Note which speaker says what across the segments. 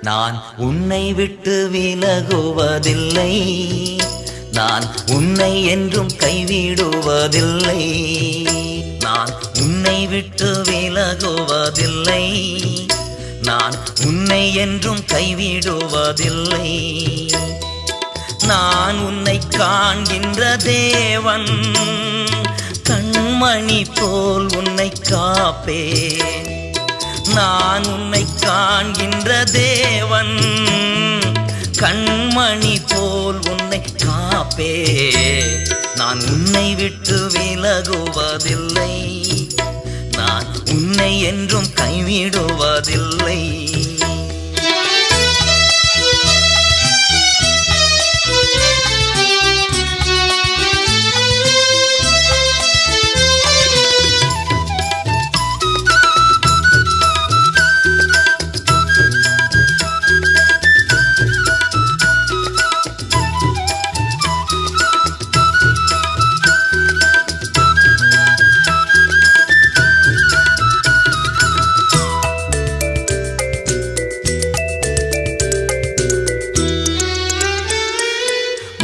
Speaker 1: நான் உன்னை விட்டு விலகுவதில்லை, நான் உன்னை என்றும் கைவிடுவதில்லை. நான் உன்னை விட்டு விலகுவதில்லை, நான் உன்னை என்றும் கைவிடுவதில்லை. நான் உன்னை காண்கின்ற தேவன், கண்மணி போல் உன்னை காப்பேன். நான் உன்னை காண்கின்ற தேவன், கண்மணி போல் உன்னை காப்பேன். நான் உன்னை விட்டு விலகுவதில்லை, நான் உன்னை என்றும் கைவிடுவதில்லை.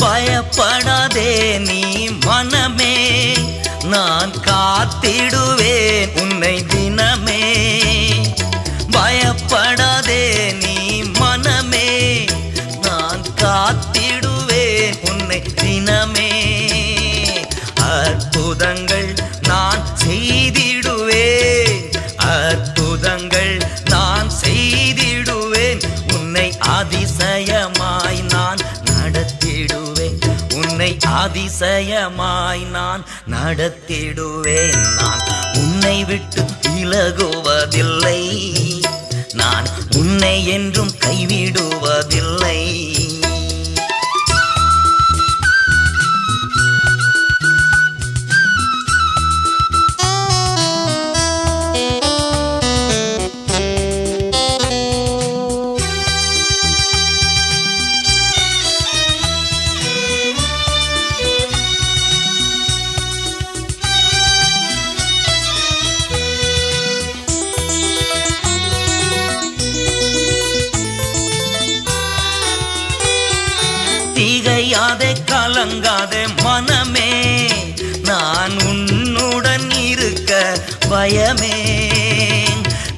Speaker 1: பயப்படாதே நீ மனமே, நான் காத்திடுவேன் உன்னை தினமே. பயப்படாதே நீ மனமே, நான் காத்திடுவேன் உன்னை தினமே. அற்புதங்கள் நான் செய்திடுவேன், அற்புதங்கள் நான் செய்திடுவேன். உன்னை அதிசயமாய் நான் நடத்திடுவேன், உன்னை அதிசயமாய் நான் நடத்திடுவேன். நான் உன்னை விட்டு விலகுவதில்லை, நான் உன்னை என்றும் கைவிடுவதில்லை. திகையாதே கலங்காதே மனமே, நான் உன்னுடன் இருக்க பயமே.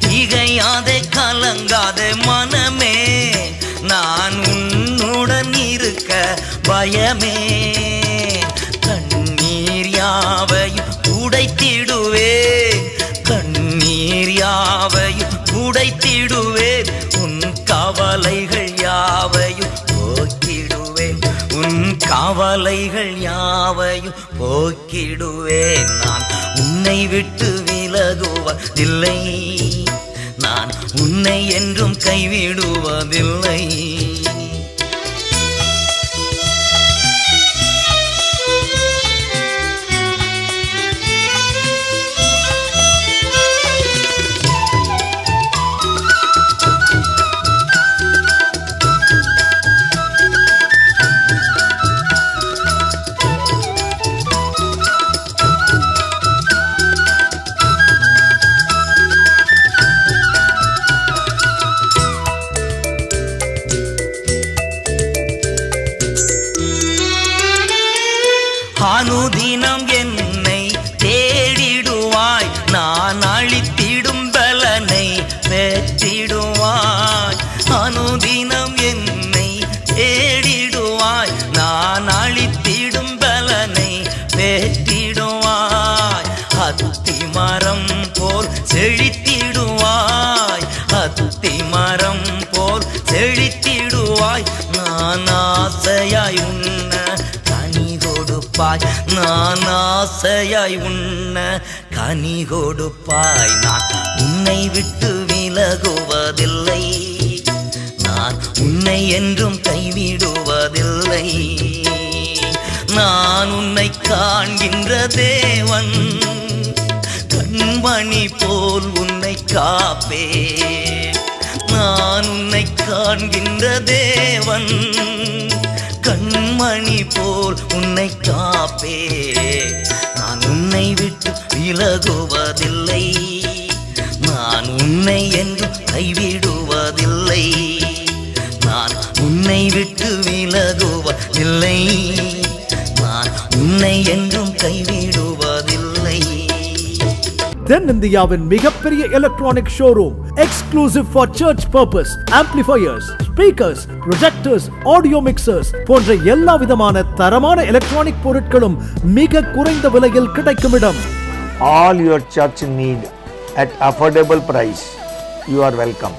Speaker 1: திகையாதே கலங்காதே மனமே, நான் உன்னுடன் இருக்க பயமே. கண்ணீர் யாவையும் உடைத்திடுவேன், கண்ணீர் யாவையும் உடைத்திடுவேன். உன் கவலைகள் யாவையும் போக்கிடுவேன், உன் கவலைகள் யாவையும் போக்கிடுவேன். நான் உன்னை விட்டு விலகுவதில்லை, நான் உன்னை என்றும் கைவிடுவதில்லை. அனுதினம் என்னை தேடிடுவாய், நான் அழித்திடும் பலனை பெற்றிடுவாய். அனுதினம் என்னை தேடிடுவாய், நான் அழித்திடும் பலனை பெற்றிடுவாய். அத்தி மரம் போல் செழித்திடுவாய், அத்தி மரம் போல் செழித்திடுவாய். நான் ஆசையாய் உன்ன நான் ஆசையாய் உன்ன கனி கொடுப்பாய். நான் உன்னை விட்டு விலகுவதில்லை, நான் உன்னை என்றும் கைவிடுவதில்லை. நான் உன்னை காண்கின்ற தேவன், கண்மணி போல் உன்னை காப்பேன். நான் உன்னை காண்கின்ற தேவன், கண்மணி போல் உன்னை காப்பே. நான் உன்னை விட்டு விலகுவதில்லை, நான் உன்னை என்று கைவிடுவதில்லை. உன்னை விட்டு விலகுவதில்லை, நான் உன்னை என்றும் கைவிடுவதில்லை.
Speaker 2: தென்னிந்தியாவின் மிகப்பெரிய electronic showroom, exclusive for search purpose, amplifiers, speakers, projectors, audio mixtures போன்ற எல்லா விதமான தரமான எலக்ட்ரானிக் பொருட்களும் மிக குறைந்த விலையில் கிடைக்கும் இடம்.
Speaker 3: All your church need at affordable price. You are welcome.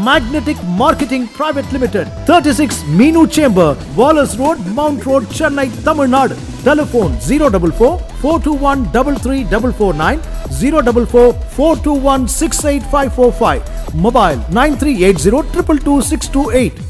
Speaker 2: Magnetic Marketing Private Limited, 36 Meenu Chamber, Wallace Road, Mount Road, Chennai, Tamil Nadu. Telephone 044 421 33449, 044 421 68545. Mobile 9380 222 628.